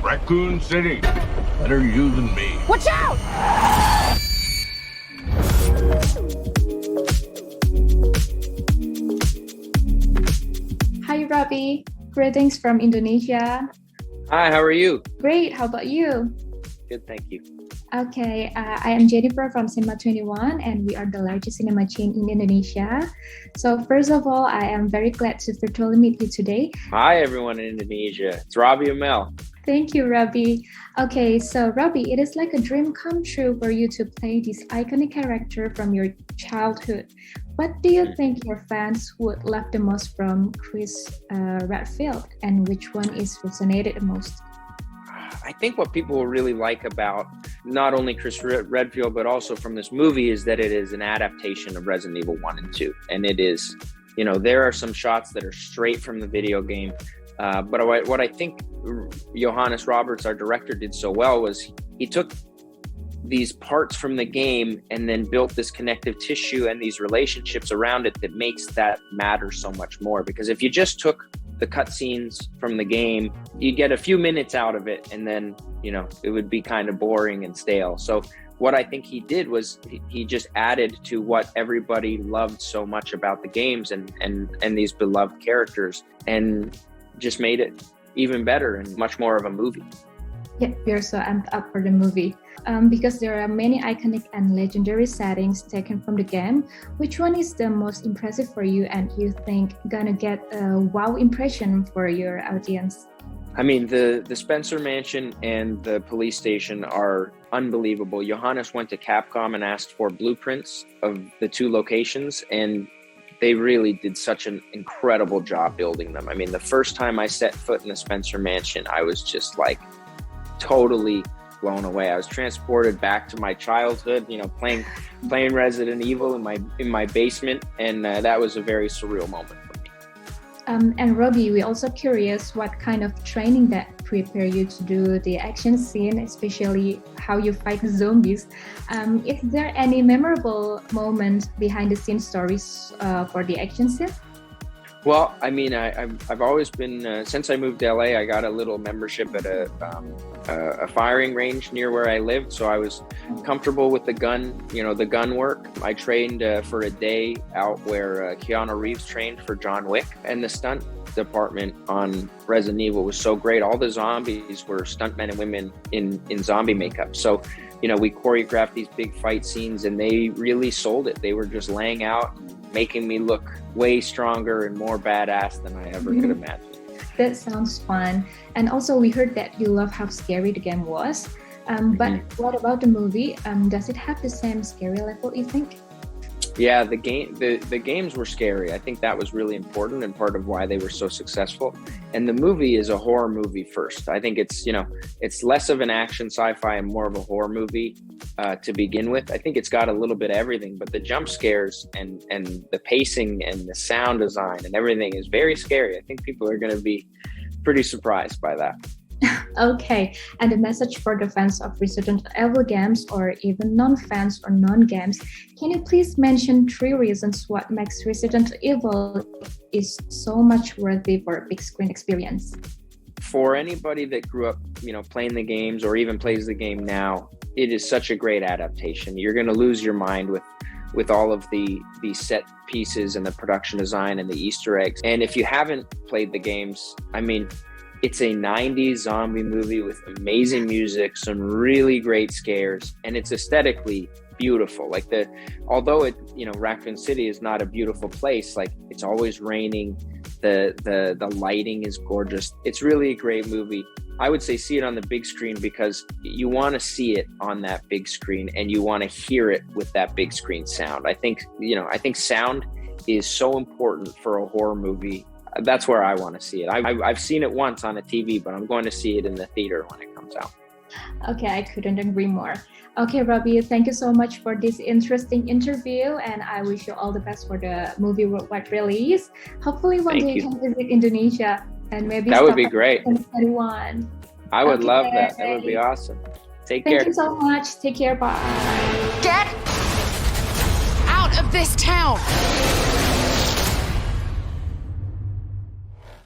Raccoon City. Better you than me. Watch out! Hi, Robbie. Greetings from Indonesia. Hi, how are you? Great. How about you? Good, thank you. Okay, I am Jennifer from Cinema 21, and we are the largest cinema chain in Indonesia. So first of all, I am very glad to virtually meet you today. Hi, everyone in Indonesia. It's Robbie Amell. Thank you, Robbie. Okay, so Robbie, it is like a dream come true for you to play this iconic character from your childhood. What do you think your fans would love the most from Chris Redfield, and which one is resonated the most? I think what people really like about not only Chris Redfield, but also from this movie is that it is an adaptation of Resident Evil 1 and 2. And it is, you know, there are some shots that are straight from the video game. But what I think Johannes Roberts, our director, did so well was he took these parts from the game and then built this connective tissue and these relationships around it that makes that matter so much more. Because if you just took the cutscenes from the game, you get a few minutes out of it, and then, you know, it would be kind of boring and stale. So what I think he did was he just added to what everybody loved so much about the games and these beloved characters, and just made it even better and much more of a movie. Yeah, we are so amped up for the movie. Because there are many iconic and legendary settings taken from the game. Which one is the most impressive for you, and you think gonna get a wow impression for your audience? I mean, the Spencer Mansion and the police station are unbelievable. Johannes went to Capcom and asked for blueprints of the two locations, and they really did such an incredible job building them. I mean, the first time I set foot in the Spencer Mansion, I was just like totally blown away. I was transported back to my childhood, you know, playing Resident Evil in my basement, and that was a very surreal moment for me. And Robbie, we're also curious what kind of training that prepare you to do the action scene, especially how you fight the zombies. Is there any memorable moment behind the scenes stories for the action scene? Well, I mean, I've always been, since I moved to LA, I got a little membership at a firing range near where I lived. So I was comfortable with the gun, you know, the gun work. I trained for a day out where Keanu Reeves trained for John Wick, and the stunt department on Resident Evil was so great. All the zombies were stuntmen and women in zombie makeup. So, you know, we choreographed these big fight scenes, and they really sold it. They were just laying out, making me look way stronger and more badass than I ever could imagine. That sounds fun. And also we heard that you love how scary the game was. But what about the movie? Does it have the same scary level, you think? Yeah, the games were scary. I think that was really important and part of why they were so successful. And the movie is a horror movie first. I think it's, you know, it's less of an action sci-fi and more of a horror movie to begin with. I think it's got a little bit of everything, but the jump scares and the pacing and the sound design and everything is very scary. I think people are going to be pretty surprised by that. Okay, and the message for the fans of Resident Evil games, or even non-fans or non-games, can you please mention 3 reasons what makes Resident Evil is so much worthy for a big screen experience? For anybody that grew up, you know, playing the games or even plays the game now, it is such a great adaptation. You're going to lose your mind with all of the set pieces and the production design and the Easter eggs. And if you haven't played the games, I mean, it's a 90s zombie movie with amazing music, some really great scares, and it's aesthetically beautiful. Like although it, you know, Raccoon City is not a beautiful place, like it's always raining, the lighting is gorgeous. It's really a great movie. I would say see it on the big screen because you want to see it on that big screen and you want to hear it with that big screen sound. I think sound is so important for a horror movie. That's where I want to see it. I've seen it once on a TV, but I'm going to see it in the theater when it comes out. Okay, I couldn't agree more. Okay, Robbie, thank you so much for this interesting interview, and I wish you all the best for the movie worldwide release. Hopefully one day you can visit Indonesia and maybe that would be great. Anyone. I would love that. That would be awesome. Take care. Thank you so much. Take care. Bye. Get out of this town!